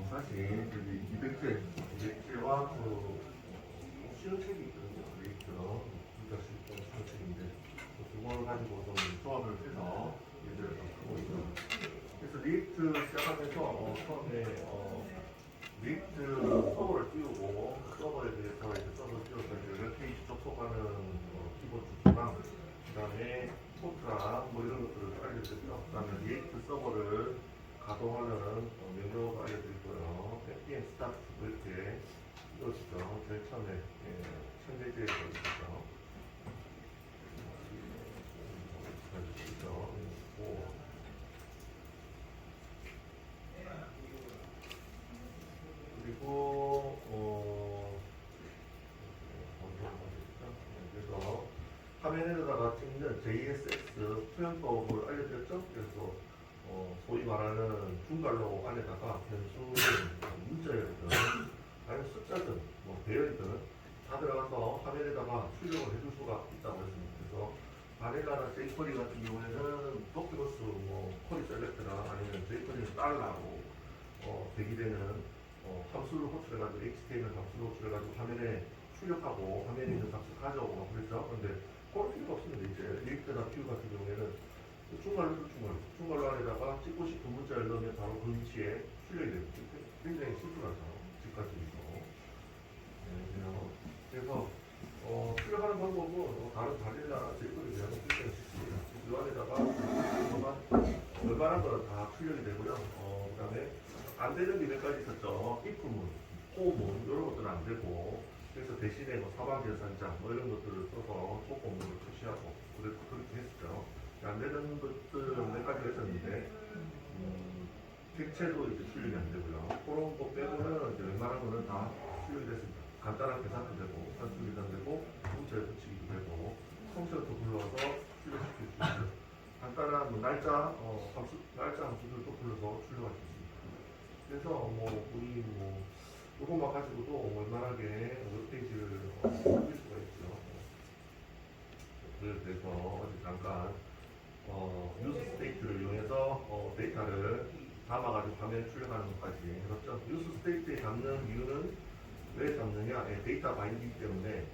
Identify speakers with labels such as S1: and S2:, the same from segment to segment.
S1: 사실 여기 이백제와 그 시험책이 있거든요. 레이트랑 둘다 시험책인데 두 번을 가지고 좀 조합을 해서 얘들을 좀 하고 있어요. 그래서 리액트 시작하면서 처음에 리액트 서버를 띄우고 서버에 대해서 이제 서버를 띄워서 이제 웹페이지 접속하는 기본 주소랑 그 다음에 포트랑 뭐 이런 것들을 알려드렸죠. 그 다음에 리액트 서버를 가동하는 명령어가 알려드리고요. npm 스타트 이렇게 이것이죠. 제일 처음에 천재지에서 있었죠. 그리고 그래서 화면에다가 찍는 JSX 표현법을 알려드렸죠. 그래서 소위 말하는 중괄호 안에다가 변수는 문자였든 아니면 숫자든 뭐 배열이든 다 들어가서 화면에다가 출력을 해줄 수가 있다고 했습니다. 그래서 바닐라나 제이쿼리 같은 경우에는 도큐버스 뭐 쿼리 셀렉트나 아니면 제이쿼리는 달러로 대기되는 함수를 호출해가지고 HTML 함수를 호출해가지고 화면에 출력하고 화면에 있는 값을 가져오고 그랬죠. 그런데 그럴 필요가 없습니다. 이제 리액트나 뷰 같은 경우에는 중괄호 안에다가 찍고 싶은 문자를 넣으면 바로 그 위치에 출력이 됩니다. 굉장히 심플하죠. 직관적이고. 그래서 출력하는 방법은 다른 바닐라 제이코드에 비하면 굉장히 쉽습니다. 이 안에다가 웬만한 거는 다 출력이 되고요. 그 다음에 안 되는 게 몇 가지 있었죠. if문, 호문 이런 것들은 안 되고 그래서 대신에 뭐 사방계산장 뭐 이런 것들을 써서 조건문을 표시하고 그렇게 했었죠. 안 되는 것들은 몇 가지가 있었는데 객체도 이제 출력이 안 되고요. 그런 거 빼고는 이제 웬만한 거는 다 출력이 됐습니다. 간단한 계산도 되고 산수 계산도 되고 문자에 붙이기도 되고 펑션도 불러서 출력시킬 수 있고 간단한 뭐 날짜 함수들도 불러서 출력할 수 있습니다. 그래서 우리 이것만 가지고도 웬만하게 웹페이지를 만들 수가 있죠. 그래서 어제 잠깐 뉴스 스테이트를 이용해서 데이터를 담아가지고 화면에 출력하는 것까지 해봤죠. 뉴스 스테이트에 담는 이유는 왜 담느냐? 데이터 바인딩 때문에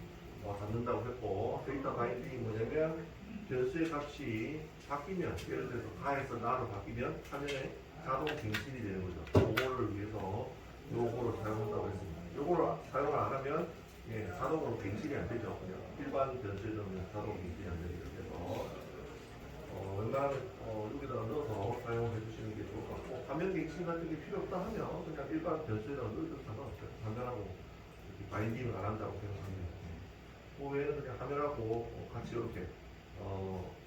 S1: 담는다고 했고 데이터 바인딩이 뭐냐면 변수의 값이 바뀌면 예를 들어서 가에서 나로 바뀌면 화면에 자동 갱신이 되는 거죠. 그거를 위해서 요거를 사용한다고 했습니다. 요거를 사용을 안 하면 자동으로 갱신이 안 되죠. 그냥 일반 변수에 넣으면 자동 갱신이 안 되죠. 그래서 웬만하면 여기다가 넣어서 사용해 주시는 게 좋을 것 같고 화면 갱신 같은 게 필요 없다 하면 그냥 일반 변수에다가 넣어도 상관없어요. 화면하고 이렇게 바인딩을 안 한다고 생각합니다. 그 외에는 그냥 화면하고 같이 이렇게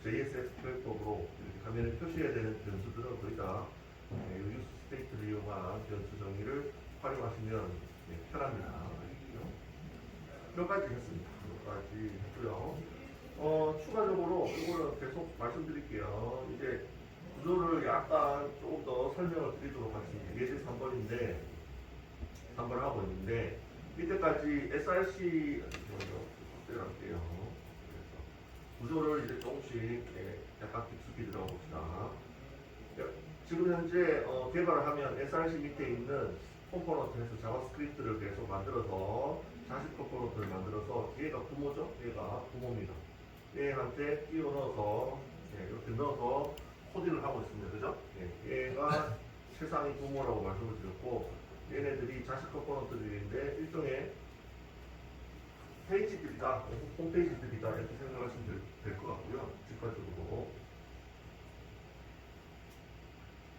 S1: JSX 표현법으로 이렇게 화면에 표시해야 되는 변수들은 거의 다 유스 스테이트를 이용한 변수 정의를 활용하시면 편합니다. 몇 가지 했습니다. 몇 가지 했고요. 추가적으로 이거는 계속 말씀드릴게요. 이제 구조를 약간 조금 더 설명을 드리도록 하겠습니다. 예제 3번인데 3번을 하고 있는데 이때까지 SRC 먼저 할게요. 구조를 이제 조금씩 약간 깊숙이 들어가 봅시다. 지금 현재 개발을 하면 SRC 밑에 있는 컴포넌트에서 자바스크립트를 계속 만들어서 자식 컴포넌트를 만들어서 얘가 부모죠? 얘가 부모입니다. 얘한테 끼워 넣어서 이렇게 넣어서 코딩을 하고 있습니다. 그죠? 얘가 세상의 부모라고 말씀을 드렸고 얘네들이 자식 컴포넌트들인데 일종의 페이지들이다, 홈페이지들이다 이렇게 생각하시면 될 것 같고요. 직관적으로.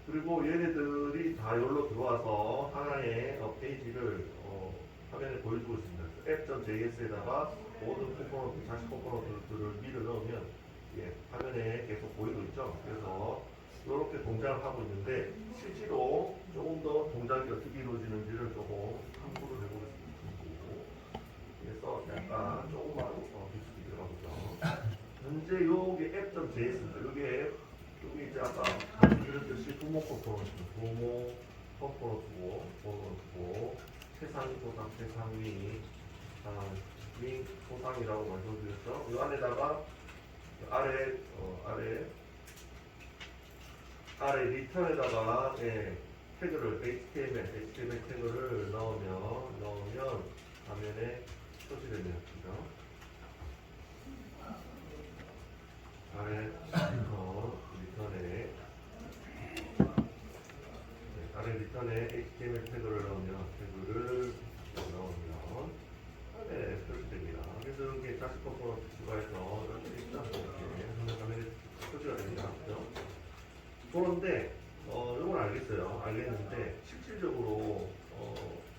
S1: 그리고 얘네들이 다 여기로 들어와서 하나의 페이지를 화면에 보여주고 있습니다. app.js에다가 모든 컴포넌트, 자식 컴포넌트들을 밀어 넣으면 화면에 계속 보이고 있죠. 그래서 이렇게 동작을 하고 있는데 실제로 조금 더 동작이 어떻게 이루어지는지를 조금 탐구를 해보겠습니다. 그래서 약간 조금만 비슷하게 들어가보죠. 현재 요게 app.js입니다. 요게 이제 아까 말씀드렸듯이 부모 컴포넌트고 세상이 보상, 세상이 보상이라고 말씀드렸죠. 이 안에다가 아래 아래 리턴에다가 태그를 HTML 태그를 넣으면 화면에 표시됩니다. 그죠? 아래 리턴에 HTML 태그를 넣으면 표시됩니다. 그래서 여기 다시 컴포넌트 추가해서 이렇게 있죠? 이렇게 화면에 표시가 됩니다. 그죠? 그런데 이건 알겠는데 실질적으로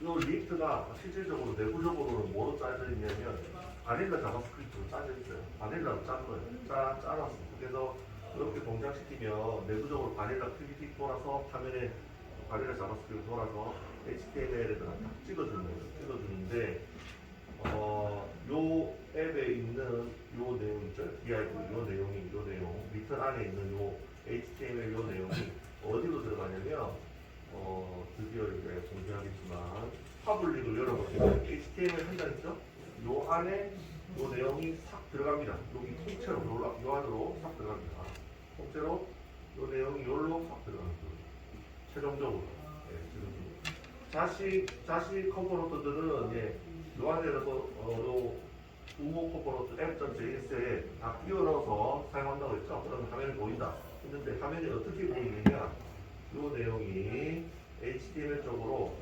S1: 이 리액트가 실질적으로 내부적으로는 뭐로 짜져 있냐면 바닐라 자바스크립트로 짜져 있어요. 바닐라로 짠 거예요. 짜놨어. 그래서 이렇게 동작시키면 내부적으로 바닐라 PPT 돌아서 화면에 바닐라 자바스크립트 돌아서 HTML에다가 딱 찍어주는 거예요. 찍어주는데 요 앱에 있는 요 내용 있죠? div 요 내용 리턴 안에 있는 요 HTML 요 내용이 어디로 들어가냐면 드디어 이제 공개하겠지만 파블릭을 열어보시면 HTML 한 장 있죠? 요 안에 요 내용이 싹 들어갑니다. 여기 통째로 요 안으로 싹 들어갑니다. 통째로 요 내용이 요로 싹 들어갑니다. 최종적으로 자시 컴포넌트들은 요 안에서 요 부모 컴포넌트 app.js에 다 끼워넣어서 사용한다고 했죠? 그러면 화면이 보인다. 했는데 화면이 어떻게 보이느냐? 요 내용이 HTML 쪽으로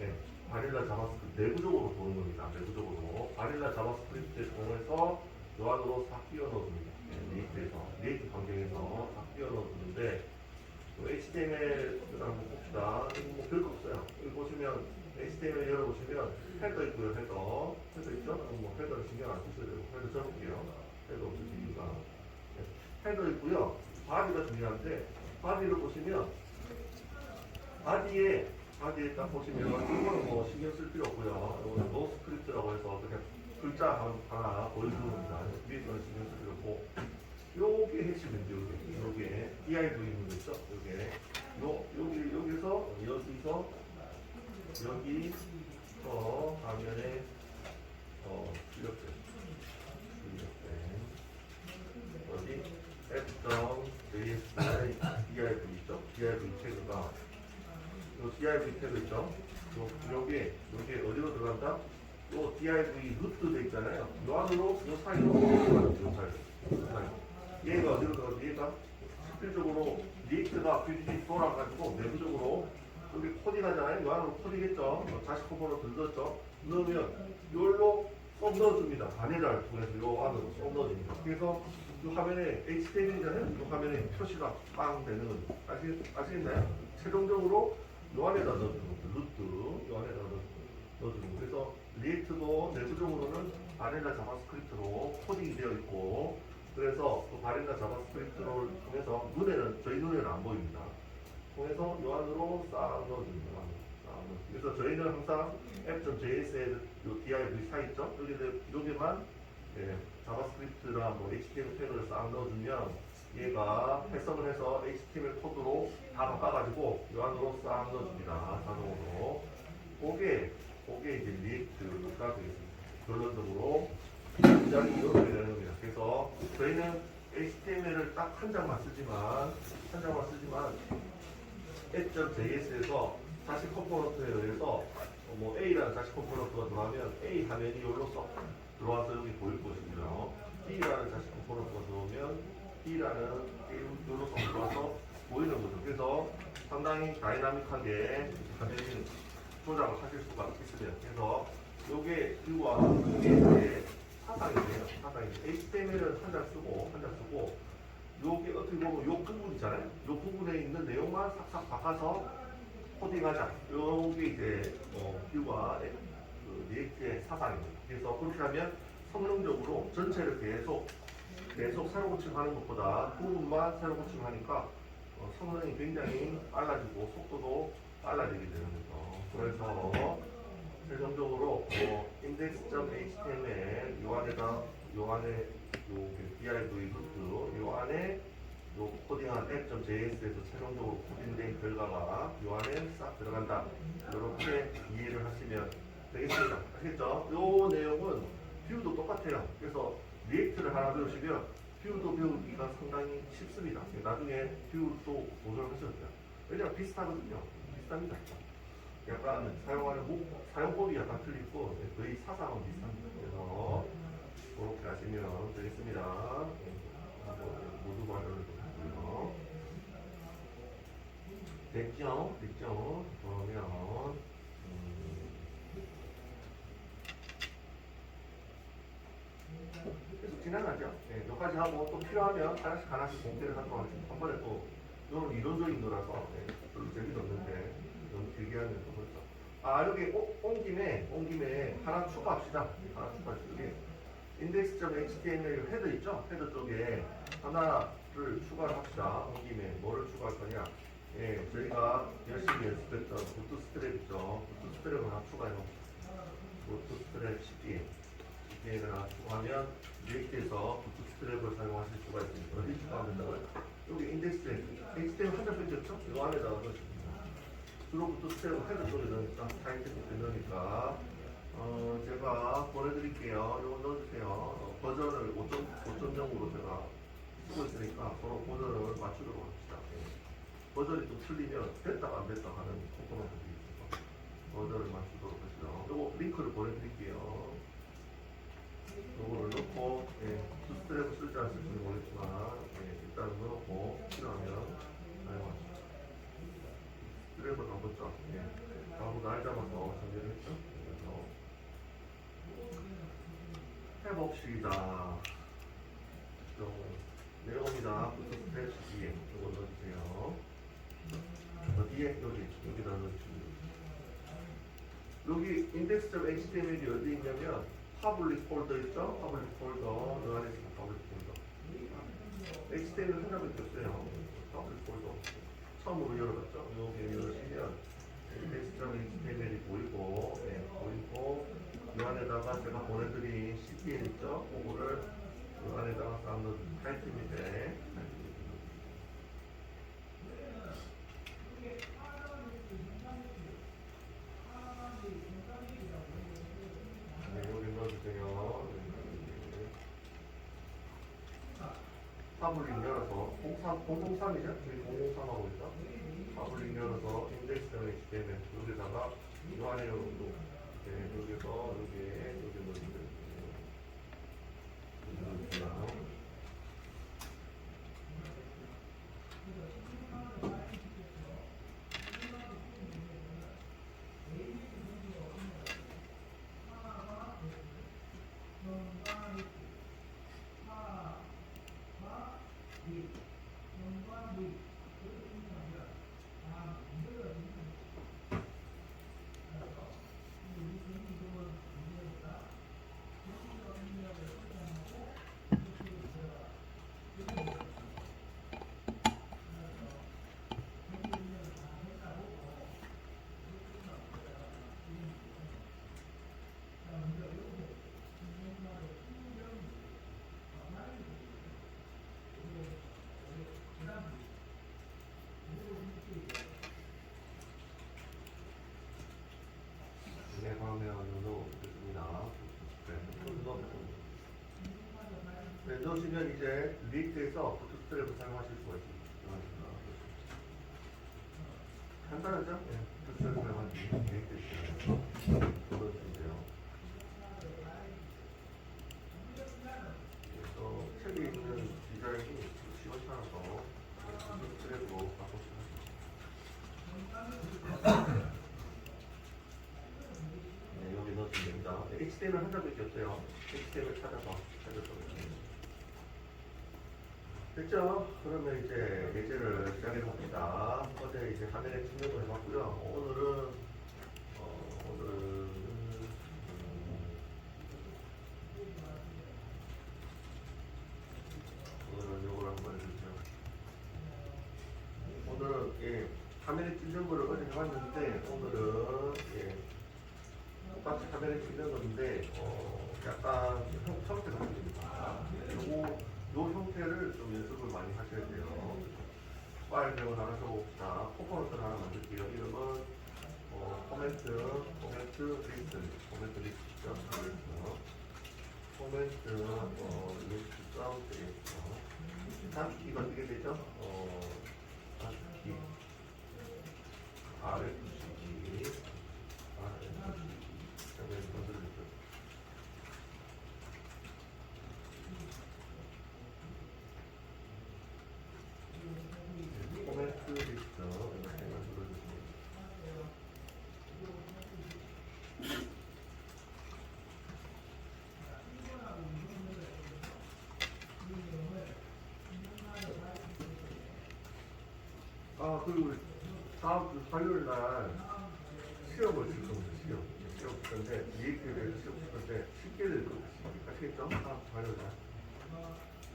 S1: 바닐라 자바스크립트 내부적으로 도는 겁니다. 내부적으로 바닐라 자바스크립트에 통해서 요 안으로 싹 끼워 넣어줍니다. 리액트 환경에서 싹 끼워 넣어주는데 HTML 한번 봅시다. 뭐 별거 없어요. 여기 보시면 HTML 열어보시면 헤더 있고요. 헤더 있죠? 뭐 헤더는 신경 안 쓰셔도 되고 헤더 적을게요. 헤더 없을 이유가 헤더 있고요. 바디가 중요한데 바디를 보시면 바디에 딱 보시면 이거는 뭐 신경 쓸 필요 없고요. 이거는 노 스크립트라고 해서 그냥 글자 하나 보여주는 겁니다. 위에 거는 신경 쓸 필요 없고 요게 핵심인데 요게 div 있는 거 있죠? 여기서 화면에 출력된 어디 app.js div 있죠? div 태그가 요 div 태그 있죠? 요게 어디로 들어간다? 요 div 루트 돼 있잖아요. 요 안으로 요 사이로 들어가는 얘가 어디로 들어가죠? 얘가 실질적으로 리액트가 PPT 돌아가지고 내부적으로 여기 코딩하잖아요. 요 안으로 코딩했죠. 다시 컴포넌트 넣었죠. 넣으면 요로 쏙 넣어줍니다. 바닐라를 통해서 요 안으로 쏙 넣어줍니다. 그래서 이 화면에 HTML이잖아요. 이 화면에 표시가 빵 되는 거죠. 아시겠나요? 최종적으로 요 안에다 넣어주는 거죠. 루트 요 안에다 넣어주는 거죠. 그래서 리액트도 내부적으로는 바닐라 자바스크립트로 코딩이 되어 있고 그래서 그 바닐라 자바스크립트를 통해서 저희 눈에는 안 보입니다. 통해서 요 안으로 싹 넣어줍니다. 그래서 저희는 항상 app.js에 요 div 사 있죠? 여기만 자바스크립트랑 뭐 HTML 태그를 싹 넣어주면 얘가 해석을 해서 HTML 코드로 다 바꿔가지고 요 안으로 싹 넣어줍니다. 자동으로. 그게 이제 리액트가 되겠습니다. 결론적으로 굉장히 이렇게 되는 겁니다. 그래서 저희는 HTML을 딱 한 장만 쓰지만 app.js에서 자시 컴포넌트에 의해서 뭐 A라는 자시 컴포넌트가 들어가면 A 화면이 여기로 쏙 들어와서 여기 보일 것이고요. B라는 자시 컴포넌트가 들어오면 B라는 여기로 쏙 들어와서 보이는 거죠. 그래서 상당히 다이나믹하게 화면이 조작을 하실 수가 있습니다. 그래서 요게 이제 사상인데요. HTML은 한 장 쓰고 요게 어떻게 보면 요 부분 있잖아요. 요 부분에 있는 내용만 싹싹 바꿔서 코딩하자. 요게 이제 뷰와 리액트의 사상입니다. 그래서 그렇게 하면 성능적으로 전체를 계속 새로 고침하는 것보다 부분만 새로 고침하니까 성능이 굉장히 빨라지고 속도도 빨라지게 되는 거죠. 그래서 최종적으로 index.html 요 안에 div 루트 요 안에 요 코딩한 app.js에서 최종적으로 코딩된 결과가 요 안에 싹 들어간다. 이렇게 이해를 하시면 되겠습니다. 아시겠죠? 요 내용은 뷰도 똑같아요. 그래서 리액트를 하나 배우시면 뷰도 배우기가 상당히 쉽습니다. 나중에 뷰도 도전을 하셔도 돼요. 왜냐면 비슷하거든요. 비슷합니다. 약간 사용법이 약간 틀리고 거의 사상은 비슷합니다. 그래서 그렇게 하시면 되겠습니다. 모두 발언을 보고요. 됐죠? 됐죠? 그러면 계속 진행하죠. 네, 여기까지 하고 또 필요하면 하나씩 공개를 하도록 하겠습니다. 한 번에 또 이건 이론적인 거라서 별로 재미도 없는데 너무 길게 하면 또 그렇죠. 여기 온 김에 하나 추가합시다. 하나 추가할게요. index.html 헤더 있죠? 헤더 쪽에 하나를 추가를 합시다. 온 김에 뭐를 추가할 거냐? 예, 저희가 열심히 연습했던 부트스트랩 있죠? 부트스트랩을 하나 추가해 놓습니다. 부트스트랩 CPM을 하나 추가하면 리액트에서 부트스트랩을 사용하실 수가 있습니다. 어디 추가하면 여기 인덱스 HTML 한 장밖에 없죠? 이 안에다가 넣으십니다. 주로 부트스트랩은 헤더 쪽에 넣으니까 타이틀 쪽에 넣으니까 제가 보내드릴게요. 이거 넣어주세요. 버전을 5.0으로 제가 쓰고 있으니까 서로 버전을 맞추도록 합시다. 버전이 좀 틀리면 됐다가 안 됐다 하는 콤포넌트들이 있어서 버전을 맞추도록 하시죠. 이거 링크를 보내드릴게요. 이거를 넣고 부트스트랩을 쓸지 안 쓸지는 모르겠지만 일단 넣고 필요하면 사용하시죠. 스트랩을 한번 쫙 바로 날 잡아서 정리를 했죠. 해봅시다. 내려옵니다. 부트스트랩 CPM 이거 넣어주세요. 어디에? 여기다 넣어주세요. 여기 index.html이 어디 있냐면 public 폴더 있죠? public 폴더 그 안에 있는 public 폴더 HTML 하나밖에 없어요. public 폴더 처음으로 열어봤죠? 여기 열으시면 index.html이 보이고 보이고 이 안에다가 제가 보내드린 CPM 있죠? 그거를 이 안에다가 쌓는 타이틀인데 여기 넣어주세요. 파블링 열어서 003이죠? 저희 003하고 있죠? 파블링 열어서 index.html 여기다가 이 안에 여기서 여기 넣어주세요. 넣으시면 이제 리액트에서 부트스트랩을 사용하실 수가 있습니다. 간단하죠? 부트스트랩 사용하기 리액트에서 넣어주세요. 그래서 책에 있는 디자인이 시원찮아서 부트스트랩으로 바꿔주세요. 여기 넣어주면 됩니다. HTML 한 장밖에 없어요. HTML 찾아서 됐죠? 그러면 이제 예제를 시작해 봅시다. 어제 이제 화면에 측면을 해봤고요. 오늘은 요걸 한번 해주세요. 오늘은 화면에 찍는 거를 어제 해봤는데 오늘은 똑같이 화면에 찍는 건데 약간 형태가 바뀝니다. 요 형태를 좀 연습을 많이 하셔야 돼요. 파일 내용을 하나 써봅시다. 컴포넌트를 하나 만들게요. 이름은 코멘트 리스트죠. 코멘트 리스트 단축키가 어떻게 되죠? 단축키 RFCG 코멘트 리스트 이렇게 만들어주시면 그리고 다음 주 화요일 날 시험을 칠 겁니다. 시험 칠 건데 EAT에 대해서 시험 칠 건데 쉽게 될 겁니다. 아시겠죠? 다음 주 화요일 날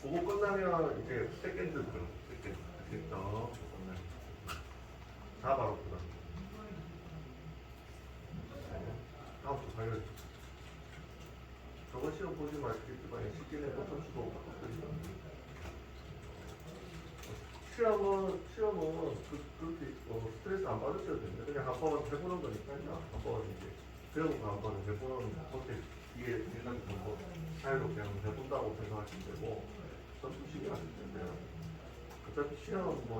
S1: 그거 끝나면 이제 세컨드 들어. 세컨드 아시겠죠? 끝나면 다 바로 끝나. 다음 주 화요일. 저번 시험 보시면 아시겠지만 쉽게는 어떤 수도 없거든요. 시험은 그렇게 스트레스 안 받으셔도 됩니다. 그냥 한번 해보는 거니까요. 한번 이제 배우는 거 한번 해보는 그때 뒤에 해가지고 뭐 자유롭게 한번 해본다고 생각하시면 되고 전투 시기 하실 텐데요. 어차피 시험 뭐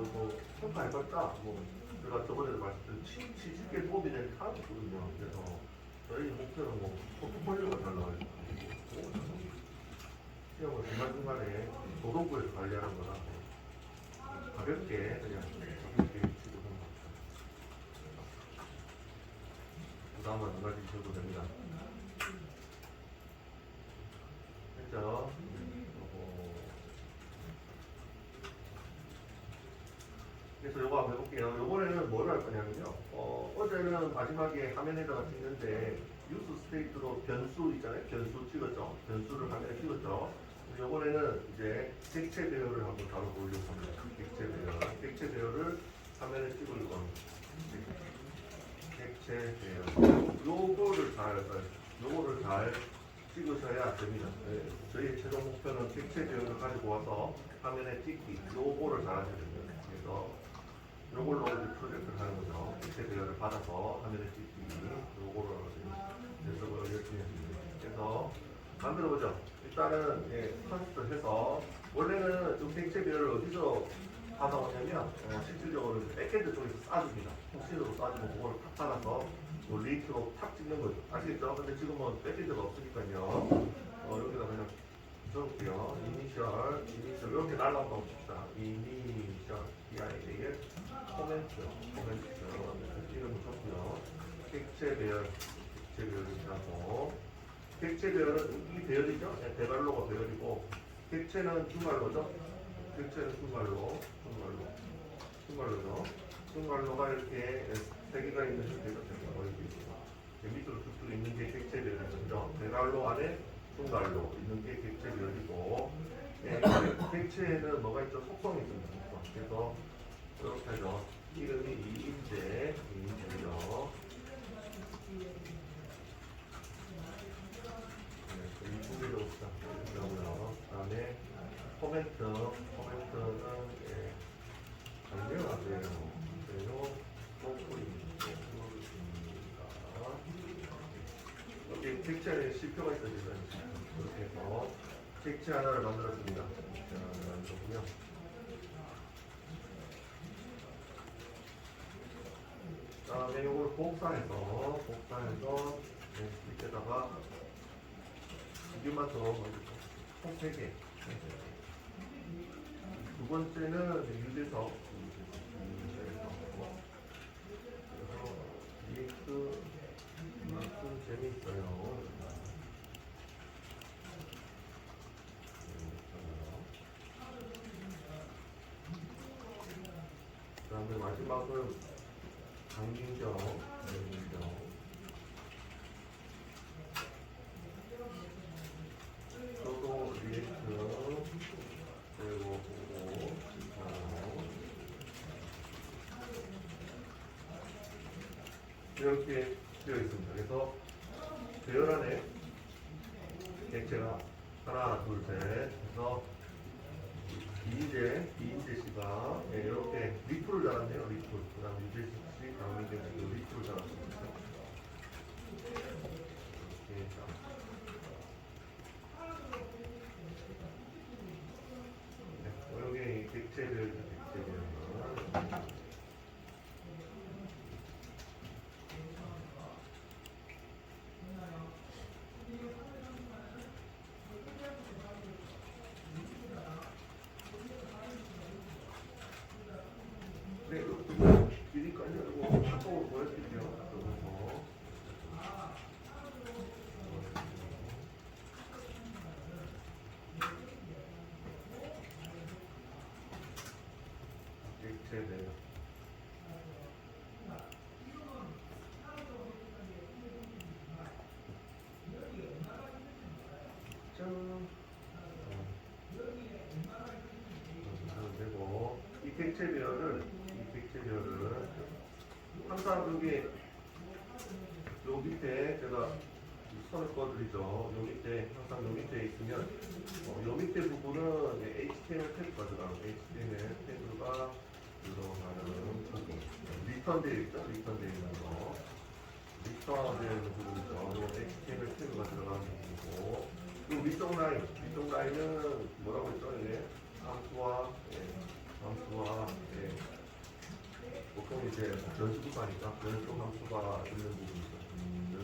S1: 평가해봤자 뭐 제가 저번에도 말씀드린 취직에 도움이 되는 게 하나도 없거든요. 그래서 저희 목표는 뭐 포트폴리오가 잘 나와요. 시험을 중간중간에 도덕부에서 관리하는 거라 가볍게 그냥 가볍게 치료하는 것 같아요. 부담은 안 가지셔도 됩니다. 됐죠? 그래서 요거 한번 해볼게요. 요번에는 뭘 할 거냐면요. 어제는 마지막에 화면에다가 찍는데 유스 스테이트로 변수 있잖아요. 변수 찍었죠. 변수를 화면에 찍었죠. 요번에는 이제 객체 배열을 한번 다뤄보려고 합니다. 객체 배열을 화면에 찍으려고 합니다. 객체 배열. 요거를 잘 찍으셔야 됩니다. 네. 저희의 최종 목표는 객체 배열을 가지고 와서 화면에 찍기. 요거를 잘 하셔야 됩니다. 그래서 요걸로 이제 프로젝트를 하는 거죠. 객체 배열을 받아서 화면에 찍기. 요거를 연습을 열심히 했습니다. 그래서 만들어보죠. 일단은 컨셉을 해서 원래는 좀 객체 배열을 어디서 받아오냐면 실질적으로 백엔드 쪽에서 싸줍니다. 통신으로 싸주고 그거를 탁 받아서 리트로 탁 찍는 거죠. 아시겠죠? 근데 지금은 백엔드가 없으니까요. 여기다 그냥 적을게요. 이니셜 이렇게 날라온다고 칩시다. 이니셜 DIAL 코멘트 이름을 쳤고요. 객체 배열을 하고 객체 배열은 이 배열이죠. 대괄호가 배열이고 객체는 중괄호죠. 객체는 중괄호죠. 중괄호가 이렇게 세 개가 있는 형태가 됩니다. 밑으로 쭉 있는 게 객체 배열이죠. 대괄호 안에 중괄호 있는 게 객체 배열이고 객체에는 뭐가 있죠? 속성이 있습니다. 그래서 이렇게 하죠. 이름이 이인재죠. 이쪽으로 시작하고요. 그 다음에 코멘트는 강제가 안 돼요. 소프입니다. 여기 객체에 실표가 있어야 되잖아요. 이렇게 해서 객체 하나를 만들었습니다. 객체 하나를 만들었고요. 그 다음에 이걸 복사해서 밑에다가 이것만 더 총 3개. 두 번째는 유재석. 그래서 EX 재미있어요. 그 다음에 마지막은 강민정. 저도 리액트 그리고 보고 이렇게 되어 있습니다. 그래서 배열 안에 객체가 하나, 둘, 셋 해서 이인재 씨가 이렇게 리플을 달았네요. 그 다음 유재 씨, 강민재 씨도 리플을 달았습니다. 이렇게 여기 객체별 네, 이거 길이까지 이거 카톡으로 보내드릴게요. 그래서 객체별. 되고 이 객체별을 항상 여기 요 밑에 제가 선을 꺼드리죠. 요 밑에 항상 요 밑에 있으면 요 밑에 부분은 HTML 태그가 들어가는 HTML 태그가 들어가는 부분 리턴되어 있죠. 리턴되어 있는 거 리턴되어 있는 부분이죠. 요 HTML 태그가 들어가는 부분이고 요 위쪽 라인은 뭐라고 했죠? 이게 함수와 보통 이제 변수구가니까 변수 함수가 있는 부분이죠. 있는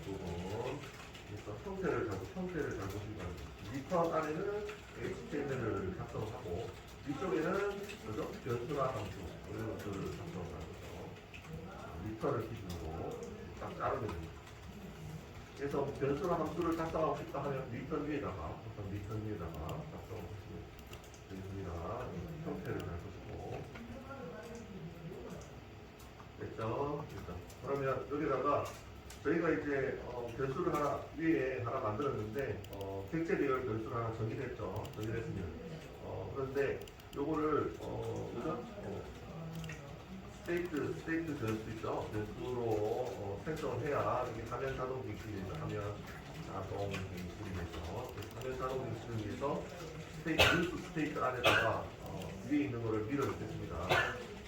S1: 부분. 그래서 형태를 잘 보시기 바랍니다. 리턴 안에는 HTML을 작성하고 뒤쪽에는 그죠? 변수나 함수 이런 것들을 작성하는 거죠. 리턴을 기준으로 딱 자르면 됩니다. 그래서 변수나 함수를 작성하고 싶다 하면 리턴 위에다가 작성하시면 됩니다. 형태를 잘 보시고 됐죠? 그러면 여기다가 저희가 이제 변수를 위에 하나 만들었는데 객체 계열 변수를 하나 정의했죠. 정의했으면 그런데 요거를 그죠? 스테이트 변수 있죠? 변수로 설정을 해야 이게 화면 자동 갱신이 되죠. 화면 자동 갱신이 되죠. 화면 자동 갱신을 위해서 뉴스 스테이트 안에다가 위에 있는 거를 밀어넣겠습니다.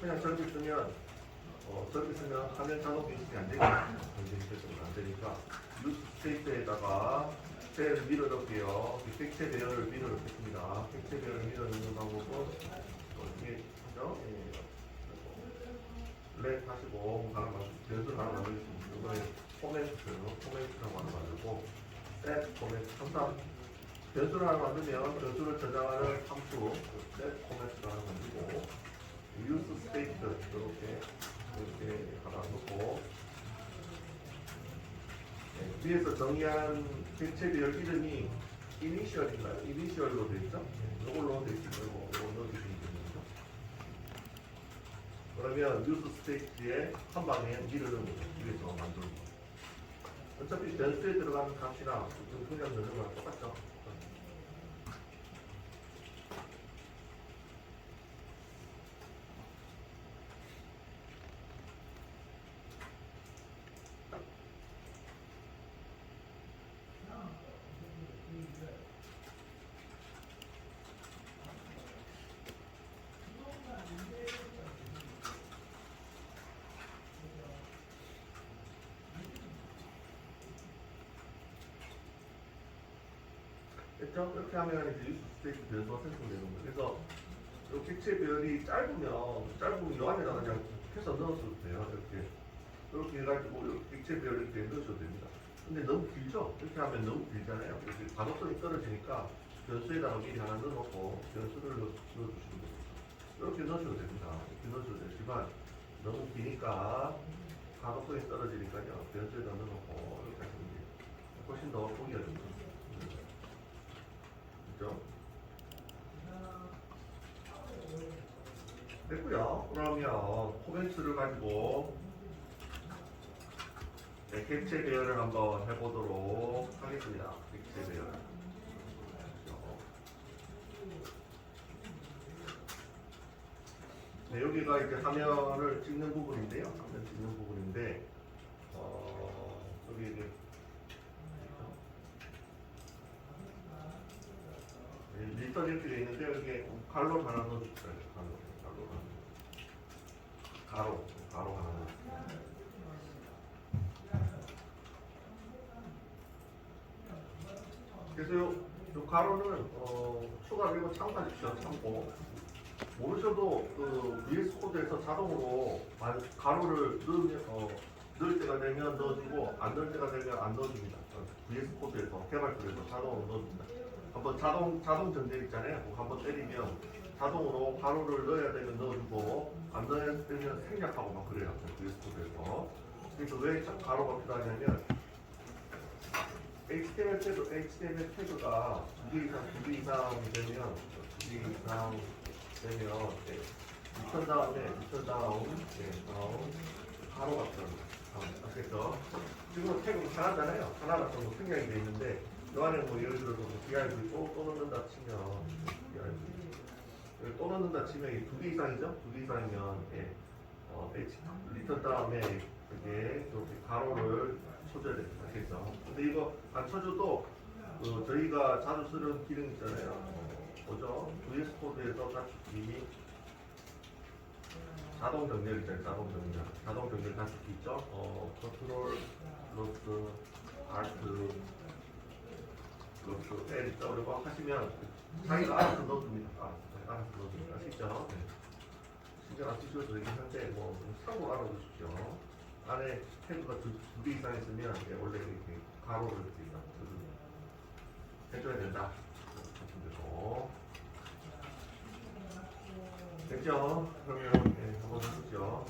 S1: 그냥 저렇게 쓰면 화면 자동 갱신이 안 되니까 안 되니까 뉴스 스테이트에다가 셀을 밀어넣을게요. 객체 배열을 밀어넣겠습니다. 객체 배열을 밀어넣는 방법은 이게 하죠. 렉 하시고 변수를 하나 만들겠습니다. 이번에 포맷이라고 하나 만들고 set 포맷 항상 변수를 하나 만들면 변수를 저장하는 함수 set 포맷을 하나 만들고 use state 이렇게 하나 넣고 위에서 정의한 객체 배열 이름이 이니셜인가요? 이니셜로 되어 있죠? 이걸로 되어 있으면 이거 넣어주시면 됩니다. 그러면 뉴스 스테이트에 한 방에 미를 넣는 거죠. 위에서 만들고. 어차피 변수에 들어가는 값이나 그냥 넣는 거랑 똑같죠. 됐죠? 이렇게 하면 이제 유스 스테이트 변수가 생성되는 거예요. 그래서 이 객체 배열이 짧으면 이 안에다가 그냥 해서 넣었어도 돼요. 이렇게 해가지고 객체 배열 이렇게 넣으셔도 됩니다. 근데 너무 길죠? 이렇게 하면 너무 길잖아요. 이렇게 가독성이 떨어지니까 변수에다가 미리 하나 넣어놓고 변수를 넣어주시면 됩니다. 이렇게 넣으셔도 됩니다. 이렇게 넣으셔도 되지만 너무 기니까 가독성이 떨어지니까요. 변수에다 넣어놓고 이렇게 하시면 돼요. 훨씬 더 보기가 좋죠. 됐고요. 그러면 코멘트를 가지고 객체 배열을 한번 해보도록 하겠습니다. 객체 배열. 네, 여기가 이제 화면을 찍는 부분인데요. 여기 이제 리턴 이렇게 되어 있는데 여기에 가로 하나 넣어주세요. 가로 하나. 그래서 요 가로는 추가 그리고 참고하십시오. 참고. 모르셔도 그 VS 코드에서 자동으로 가로를 넣을 때가 되면 넣어주고 안 넣을 때가 되면 안 넣어줍니다. VS 코드에서 개발소에서 자동으로 넣어줍니다. 한번 자동 전제 있잖아요. 그거 한번 때리면 자동으로 가로를 넣어야 되면 넣어주고 안 넣어야 되면 생략하고 막 그래요. VS 코드에서. 그래서 왜 가로가 필요하냐면 HTML 태그가 두 개 이상 되면 네, 리턴 다운, 가로가 필요합니다. 아시겠죠? 지금 태그도 하나잖아요. 하나가 좀 생략이 돼 있는데 이 안에 뭐 예를 들어서 뭐 DRV 또 넣는다 치면 DRV 또 넣는다 치면 두 개 이상이죠? 두 개 이상이면 리턴 다음에 이렇게 가로를 쳐줘야 됩니다. 아시겠죠? 근데 이거 안 쳐줘도 저희가 자주 쓰는 기능 있잖아요. 뭐죠? VS 코드에서 단축키 자동 정렬 있잖아요. 자동 정렬 단축키 있죠? 컨트롤 플러스 알트 플러스 L 있죠? 이거 하시면 자기가 알아서 넣어줍니다. 알아서 넣어줍니다. 아시죠? 네. 신경 안 쓰셔도 되긴 한데 뭐 참고 알아두십시오. 안에 태그가 두 개 이상 있으면 원래 이렇게 가로를 이렇게 해줘야 된다. 됐죠? 그러면 한번 해보죠.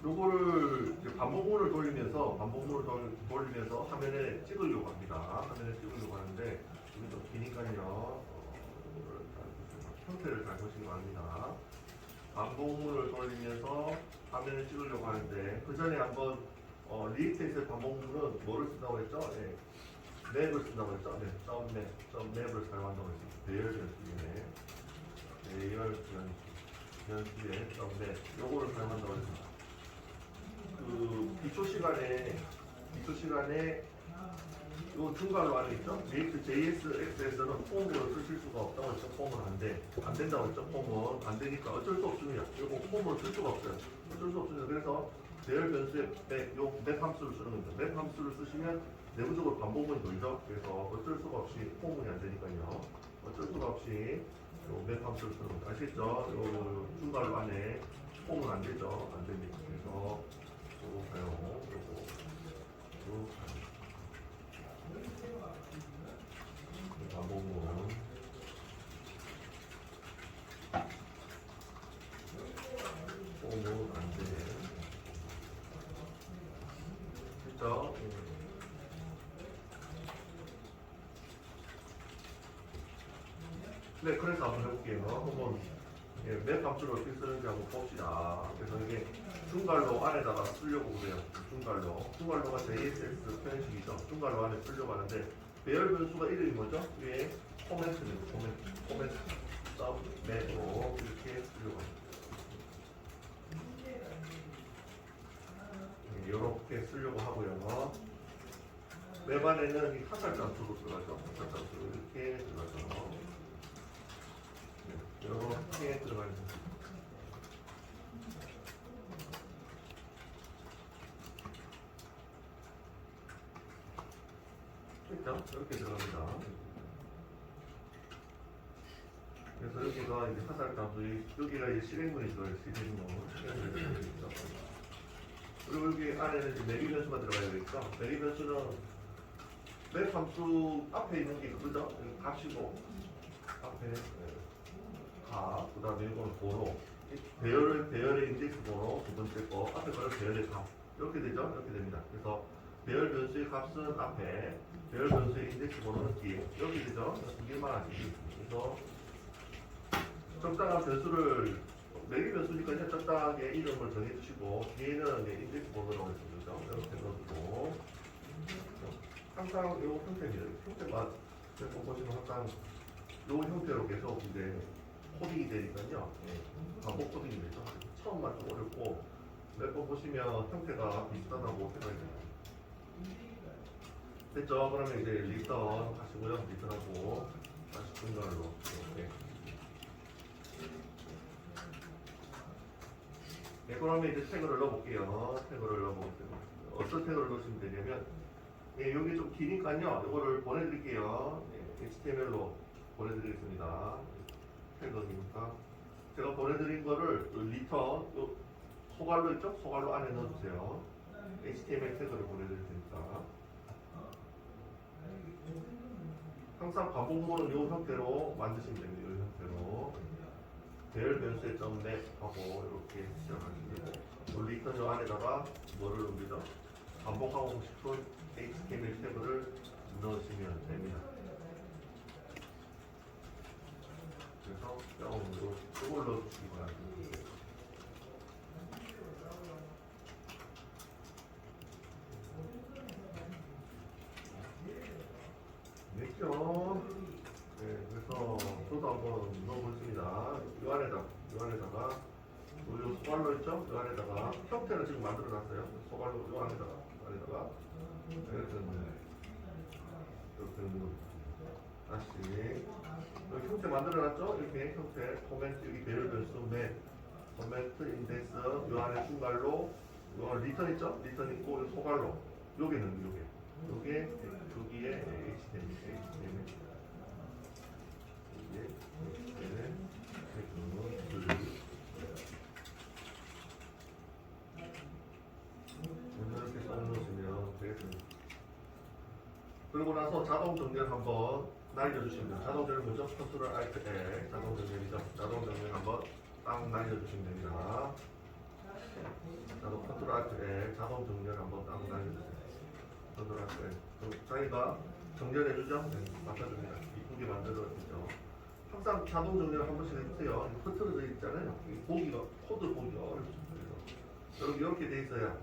S1: 요거를 반복문을 돌리면서 화면에 찍으려고 합니다. 화면에 찍으려고 하는데 이게 좀 기니까요. 형태를 잘 보시기 바랍니다. 반복문을 돌리면서 화면을 찍으려고 하는데 그 전에 한번 리액트에서의 반복문은 뭐를 쓴다고 했죠? 맵을 쓴다고 했죠? 맵을 사용한다고 했죠. 배열 변수에 맵 요거를 사용한다고 했습니다. 그 기초 시간에 요 중괄호 안에 있죠? React JSX에서는 폼으로 쓰실 수가 없다고 했죠? 폼은 안 된다고 했죠? 폼은 안 되니까 어쩔 수 없습니다. 이거 폼으로 쓸 수가 없어요. 어쩔 수 없습니다. 그래서 배열 변수에 맵 함수를 쓰는 겁니다. 맵 함수를 쓰시면 내부적으로 반복문이 돌죠. 그래서 어쩔 수가 없이 폼문이 안 되니까요. 어쩔 수가 없이 맵 함수를 쓰는 겁니다. 아시겠죠? 요 중괄호 안에 폼은 안 되죠? 안 됩니다. 그래서 요거 사용, 요거 반복문 폼은 안 돼. 됐죠? 네, 그래서 한번 해볼게요. 한번 맵 함수를 어떻게 쓰는지 한번 봅시다. 그래서 이게 중괄호 안에다가 쓰려고 그래요. 중괄호가 JSX 표현식이죠. 중괄호 안에 쓰려고 하는데 배열 변수가 이름이 뭐죠? 위에 코멘트입니다. 코멘트 맵으로 이렇게 쓰려고 합니다. 이렇게 쓰려고 하고요. 맵 안에는 이 화살 장수로 들어가죠. 화살 장수로 이렇게 들어가죠. 이렇게 들어가는 됐죠? 이렇게 들어갑니다. 그래서 여기가 이제 화살 장수, 여기가 이제 실행문이 들어가요. 실행문. 그리고 여기 안에는 이제 매리 변수가 들어가야 되겠죠? 매리 변수는 맵 함수 앞에 있는 게 그거죠? 값이고 앞에 값, 그 다음에 이거는 번호, 배열의 인덱스 번호 두 번째 거, 앞에 거는 배열의 값 이렇게 되죠? 이렇게 됩니다. 그래서 배열 변수의 값은 앞에, 배열 변수의 인덱스 번호는 뒤에 이렇게 되죠? 두 개만 하지. 그래서 적당한 변수를 매기 변수니까 적당하게 이름을 정해주시고 뒤에는 인덱스 번호라고 했죠. 이렇게 넣어주고 항상 이 형태입니다. 형태만 몇번 보시면 항상 이 형태로 계속 이제 코딩이 되니까요. 반복 코딩이 되죠. 처음만 좀 어렵고 몇 번 보시면 형태가 비슷하다고 생각이 됩니다. 됐죠? 그러면 이제 리턴 하시고요. 리턴하고 다시 중괄호 이렇게. 네, 그러면 이제 태그를 넣어볼게요. 어떤 태그를 넣으시면 되냐면, 여기 좀 기니까요. 이거를 보내드릴게요. HTML로 보내드리겠습니다. 태그니까. 제가 보내드린 거를 리턴, 소괄로 있죠? 소괄로 안에 넣어주세요. HTML 태그를 보내드릴 테니까. 항상 반복문은 이 형태로 만드시면 됩니다. 이 형태로 배열 변수의 점 맵 하고 이렇게 시작하시면 되고 리턴 요 안에다가 뭐를 옮기죠? 반복하고 싶은 HTML 태그를 넣으시면 됩니다. 그래서 이걸 넣어주시기 바랍니다. 됐죠? 네, 그래서 저도 한번 넣어보겠습니다. 이 안에다가 요 소갈로 있죠? 이 안에다가 형태를 지금 만들어놨어요. 소갈로 이 안에다가 이렇게 다시 여기 형태 만들어놨죠? 이렇게 형태 코멘트 여기 배열 변수 맵 코멘트 인덱스 요 안에 중괄로 요 리턴 있죠? 리턴 있고 요 소갈로 요게는 요게 여기에 HTML 이렇게 써놓으시면 되겠습니다. 그리고 나서 자동 정렬 한번 날려주시면 돼요. 자동 정렬 뭐죠? 컨트롤 알트 L 자동 정렬이죠. 자동 정렬 한번 딱 날려주시면 됩니다. 컨트롤 알트 L 자동 정렬 한번 딱 날려주세요. 컨트롤 알트 L 그럼 자기가 정렬해주죠? 네, 맞춰줍니다. 이쁘게 만들어주죠. 항상 자동 정렬 한 번씩 해주세요. 흐트러져 있잖아요. 코드 보기가 어렵죠. 그래서 이렇게 돼 있어야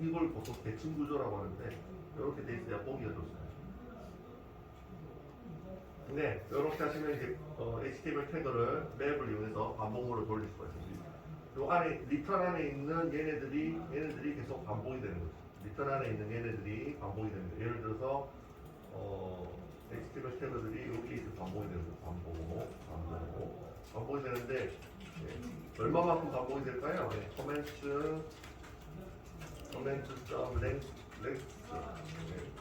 S1: 이걸 보통 대칭 구조라고 하는데 이렇게 돼 있어야 보기가 좋습니다. 네, 이렇게 하시면 이제 HTML 태그를 맵을 이용해서 반복으로 돌릴 수가 있습니다. 요 안에 리턴 안에 있는 얘네들이 계속 반복이 되는 거죠. 리턴 안에 있는 얘네들이 반복이 됩니다. 예를 들어서 HTML 태그들이 여기 이제 반복이 되는 거예요. 반복이 되는데 얼마만큼 반복이 될까요? 랭스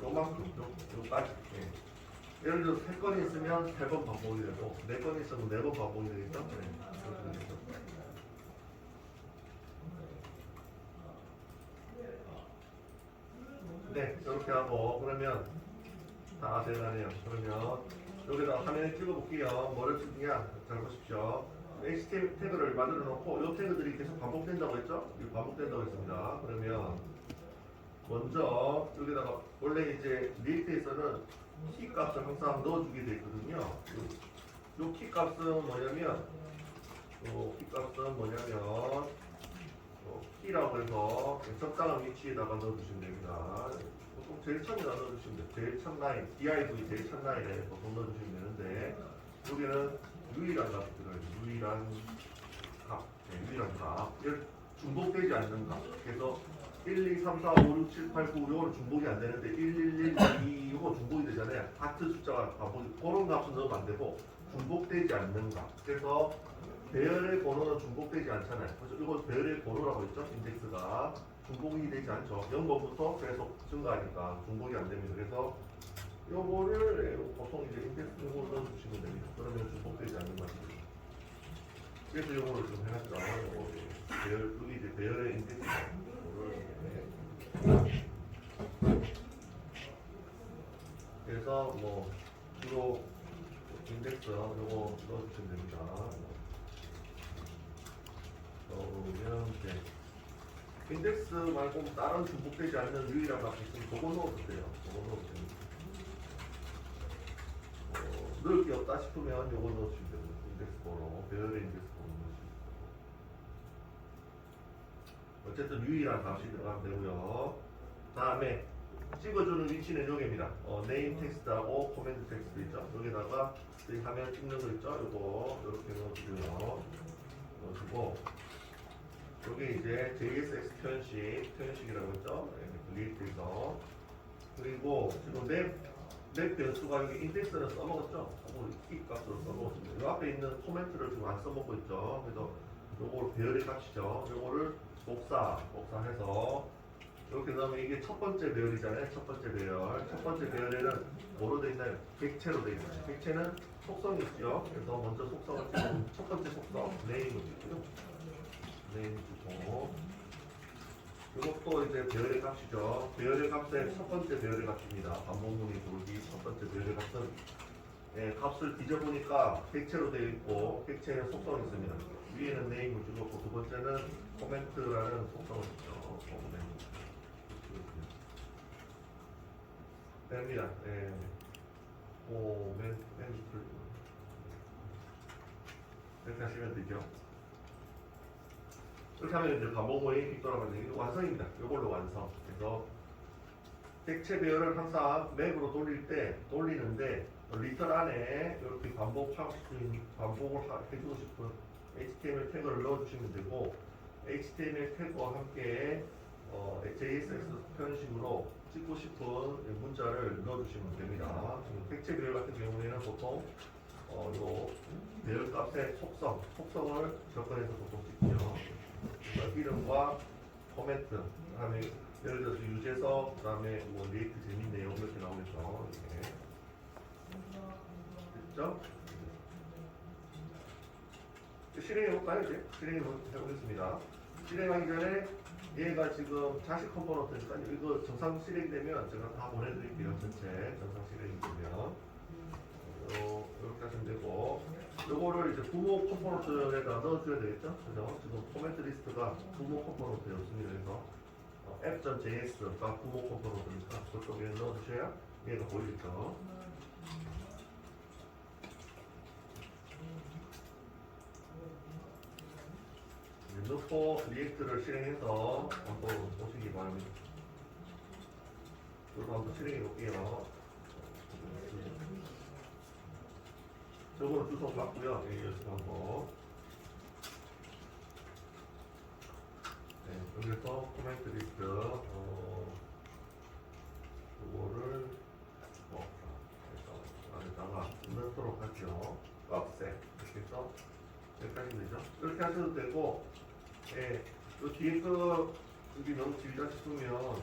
S1: 요만큼 요까지 예를 들어 3건이 있으면 3번 반복이 되고 4건이 있으면 4번 반복이 되겠죠? 네, 이렇게 하고 그러면 다 돼가네요. 그러면 여기다 화면에 찍어볼게요. 뭐를 찍느냐? 잘 보십시오. HTML 태그를 만들어 놓고 이 태그들이 계속 반복된다고 했죠? 반복된다고 했습니다. 그러면 먼저 여기다가 원래 이제 리액트에서는 키 값을 항상 넣어주게 되어 있거든요. 요 키 값은 뭐냐면 키라고 해서 적당한 위치에다가 넣어주시면 됩니다. 보통 제일 처음에 넣어주시면 돼요. 제일 첫 라인, div 제일 첫 라인에 보통 넣어주시면 되는데 여기는 유일한 값이 들어가요. 유일한 값. 중복되지 않는 값. 그래서 1, 2, 3, 4, 5, 6, 7, 8, 9 요거는 중복이 안 되는데 1, 1, 1, 2 요거 중복이 되잖아요. 같은 숫자가 반복이 그런 값은 넣으면 안 되고 중복되지 않는 값. 그래서 배열의 번호는 중복되지 않잖아요. 그래서 이거 배열의 번호라고 했죠. 인덱스가 중복이 되지 않죠. 0번부터 계속 증가하니까 중복이 안 됩니다. 그래서 요거를 보통 이제 인덱스 요거 넣어주시면 됩니다. 그러면 중복되지 않는 것입니다. 그래서 요거를 좀 해놨죠. 요거 여기 이제 배열의 인덱스 그래서 뭐 주로 인덱스 요거 넣어주시면 됩니다. 그러면 이제 인덱스 말고 다른 중복되지 않는 유일한 값이 있으면 그거 넣어도 돼요. 그거 넣어도 됩니다. 넣을 게 없다 싶으면 요거 넣어주시면 됩니다. 인덱스 번호, 배열의 인덱스 번호 넣으시면 되고. 어쨌든 유일한 값이 들어가면 되고요. 다음에 찍어주는 위치는 여기입니다. 네임 텍스트하고 코멘트 텍스트 있죠. 여기다가 화면 찍는 거 있죠. 요거 이렇게 넣어주고요. 넣어주고 여기 이제 JSX 표현식이라고 했죠. 리액트에서 그리고 지금 맵 변수가 여기 인덱스를 써먹었죠. 키 값으로 써먹었습니다. 이 앞에 있는 코멘트를 지금 안 써먹고 있죠. 그래서 요거 배열의 값이죠. 요거를 복사해서 이렇게 넣으면 이게 첫 번째 배열이잖아요. 첫 번째 배열에는 뭐로 되어 있나요? 객체로 되어 있나요? 객체는 속성이 있죠. 그래서 먼저 속성을 찍으면 첫 번째 속성 네임을 찍고요. 네임 주고 이것도 이제 배열의 값이죠. 배열의 값의 첫 번째 배열의 값입니다. 반복문이 돌기 첫 번째 배열의 값은 값을 뒤져보니까 객체로 되어 있고 객체는 속성이 있습니다. 위에는 네임을 주었고 두 번째는 코멘트라는 속성을 줬죠. 됩니다. 코멘트 이렇게 하시면 되죠. 이렇게 하면 이제 반복문이 빅돌아가는 게 완성입니다. 이걸로 완성. 그래서 객체 배열을 항상 맵으로 돌리는데 리턴 안에 이렇게 반복을 해주고 싶은 HTML 태그를 넣어주시면 되고 HTML 태그와 함께 JSX 표현식으로 찍고 싶은 문자를 넣어주시면 됩니다. 지금 객체 배열 같은 경우에는 보통 요 배열 값의 속성을 접근해서 보통 찍죠. 이름과 코멘트, 그다음에 예를 들어서 유재석, 그다음에 뭐 리액트 재밌네요 이렇게 나오겠죠. 이렇게 됐죠? 실행해볼까요 이제? 실행해보겠습니다. 실행하기 전에 얘가 지금 자식 컴포넌트니까 이거 정상 실행되면 제가 다 보내드릴게요. 전체 정상 실행이 되면 이렇게 하시면 되고 요거를 이제 부모 컴포넌트에다 넣어줘야 되겠죠? 그죠? 지금 코멘트 리스트가 부모 컴포넌트였습니다. 그래서 app.js가 부모 컴포넌트니까 그쪽에 넣어주셔야 얘가 보이겠죠? 넣고 리액트를 실행해서 한번 보시기 바랍니다. 이것도 한번 실행해 볼게요. 저거는 주소 받고요. 연습 한번. 여기서 코멘트 리스트, 그거를 안에다가 넣도록 하죠. 박스에 이렇게 해서 이렇게 하시면 되죠. 이렇게 하셔도 되고, 요 뒤에 거 여기 너무 길다 싶으면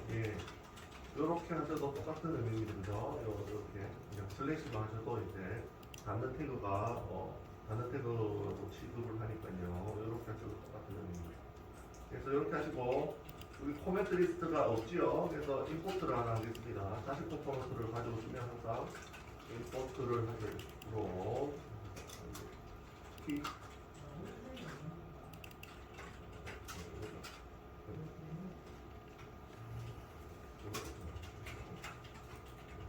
S1: 이렇게 하셔도 똑같은 의미입니다. 그죠? 이렇게 그냥 슬래시만 하셔도 이제 닫는 태그가 닫는 태그로 취급을 하니까요. 이렇게 하셔도 똑같은 의미입니다. 그래서 이렇게 하시고 여기 코멘트 리스트가 없지요. 그래서 임포트를 하나 하겠습니다. 자식 컴포넌트를 가져오시면 항상 임포트를 하도록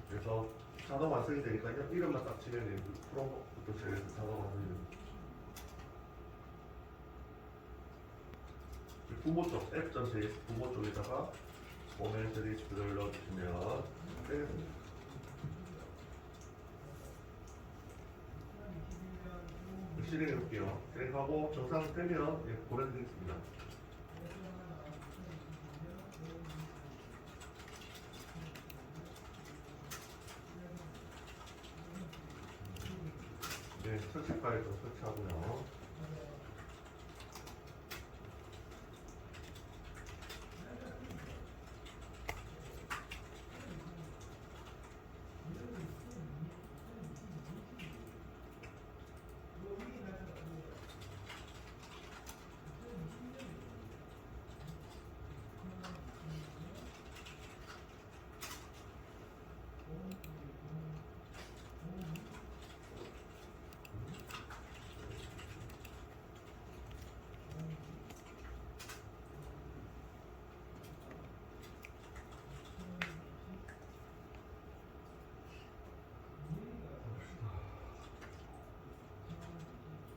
S1: 그래서 자동 완성이 되니까요. 이름만 딱 치면 프롬부터 제일 자동 완성이 됩니다. 부모 쪽, app.js 부모 쪽에다가 코멘트 리스트를 넣어주시면 되겠습니다. 실행해 볼게요. 실행하고 정상되면 보내드리겠습니다. 네, 설치 파일도 설치하고요.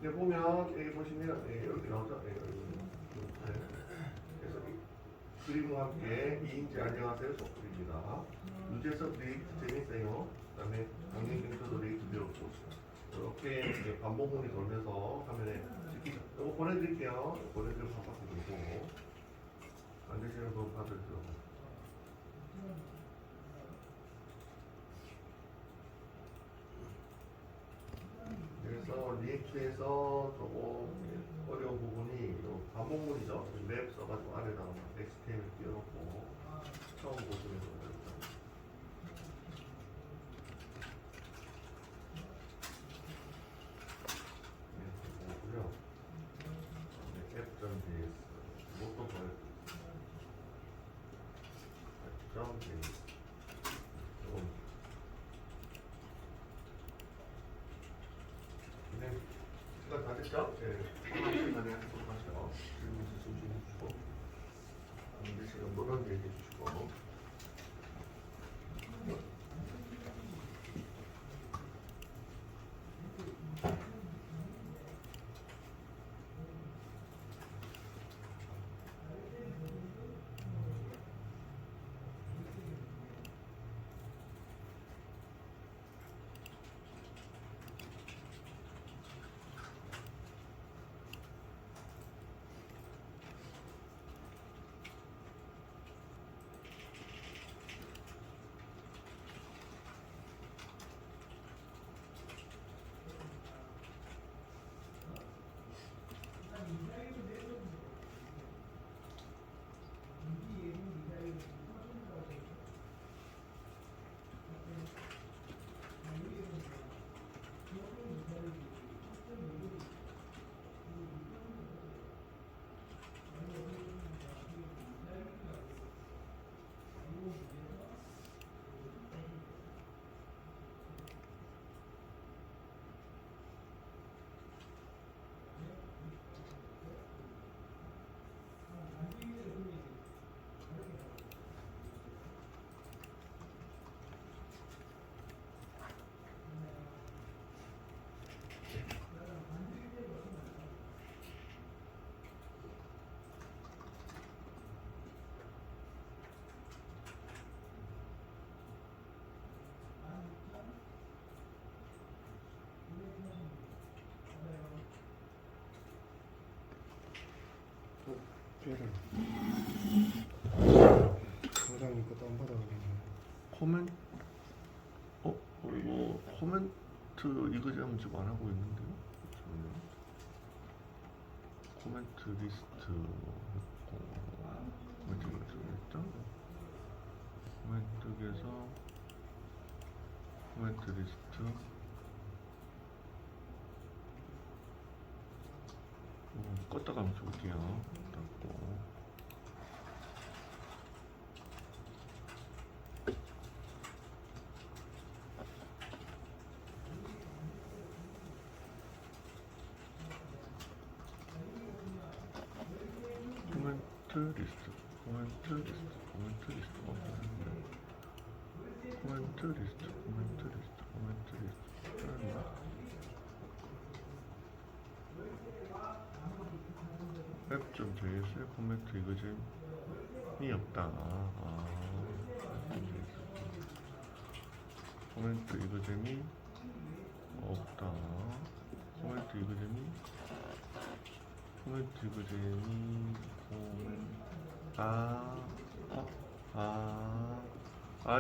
S1: 여기 보면 여기 보시면 이렇게 나오죠. 그래서 그림과 함께 2인치 안녕하세요 소프트입니다. 유재석 리액트 재밌어요. 그다음에 강민경서도 리액트 배웠고 이렇게 반복문이 돌면서 화면에 찍히죠. 이거 보내드릴게요. 보내드리고 바꿔서 들고 안 되시는 분 받으시죠. 그래서 리액트에서 조금 어려운 부분이 반복문이죠. 맵 써가지고 안에다가 HTML 띄워놓고 처음 보시면 어렵죠. app.js 이것도 보여드릴게요. 네. 네. 시간 다 됐죠? 네. 시간에 하도록 하죠. 질문 있으시면 주시고, 안 되시면 노란 얘기해 주시고.
S2: 얘를 과장님 것도 안 받아가지고
S1: 코멘 이거 코멘트 이거 지금 안 하고 있는데요? 잠시만요. 코멘트 리스트 했고 코멘트 이거 좀 했죠? 코멘트에서 코멘트 리스트 껐다가 한번 볼게요. 닫고 코멘트 리스트 코멘트 리스트 코멘트 리스트 코멘트 리스트 코멘트 리스트 코멘트 리스트 웹.js의 코멘트 이거 지금이 없다. 코멘트 이거 재미 없다. 코멘트 이거 재미 코멘트 이거 재미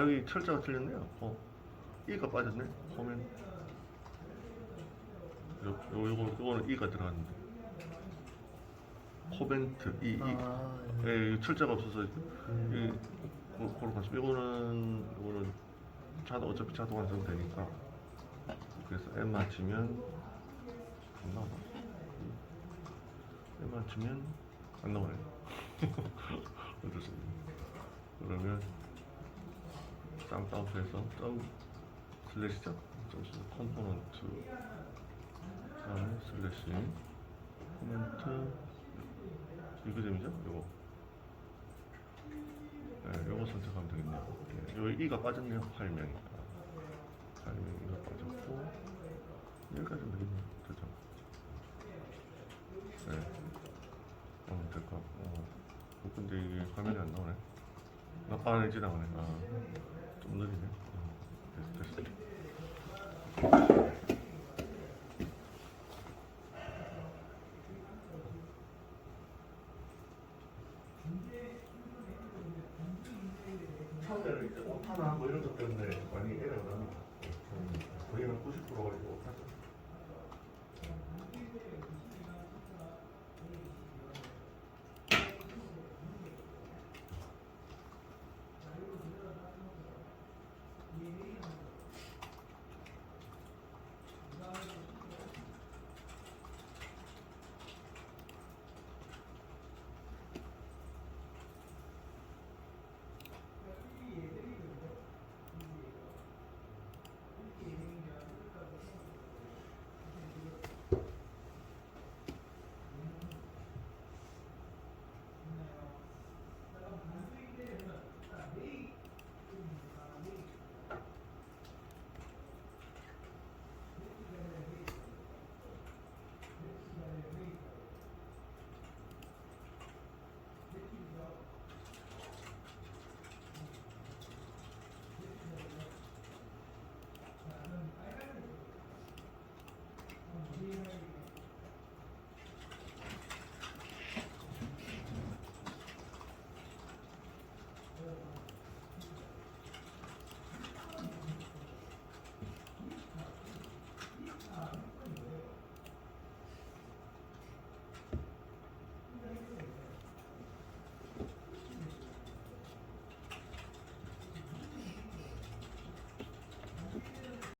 S1: 여기 철자가 틀렸네요. 이가 빠졌네. 코멘트 요거는 이가 들어갔는데 코멘트 예, 철자가 없어서 그런 것 이거는 어차피 자동 완성되니까 그래서 M 맞추면 안 나오나? M 맞추면 안 나오네. 어떻습니까? 그러면 다운해서 슬래시죠? 컴포넌트 다음에 슬래시 코멘트 이거 재미죠? 요거 네, 요거 선택하면 되겠네요. 네, 여기 이가 빠졌네요. 파일명이 이가 빠졌고 여기까지 하면 되겠네요. 되죠? 네, 될 것 같고 근데 이게 화면이 안 나오네. 이제 나오네. 좀 느리네. 됐어. 처음에는 이제 오타나 뭐 이런 것 때문에 많이 에러가 납니다. 거의 한 90%가 이제 오타죠.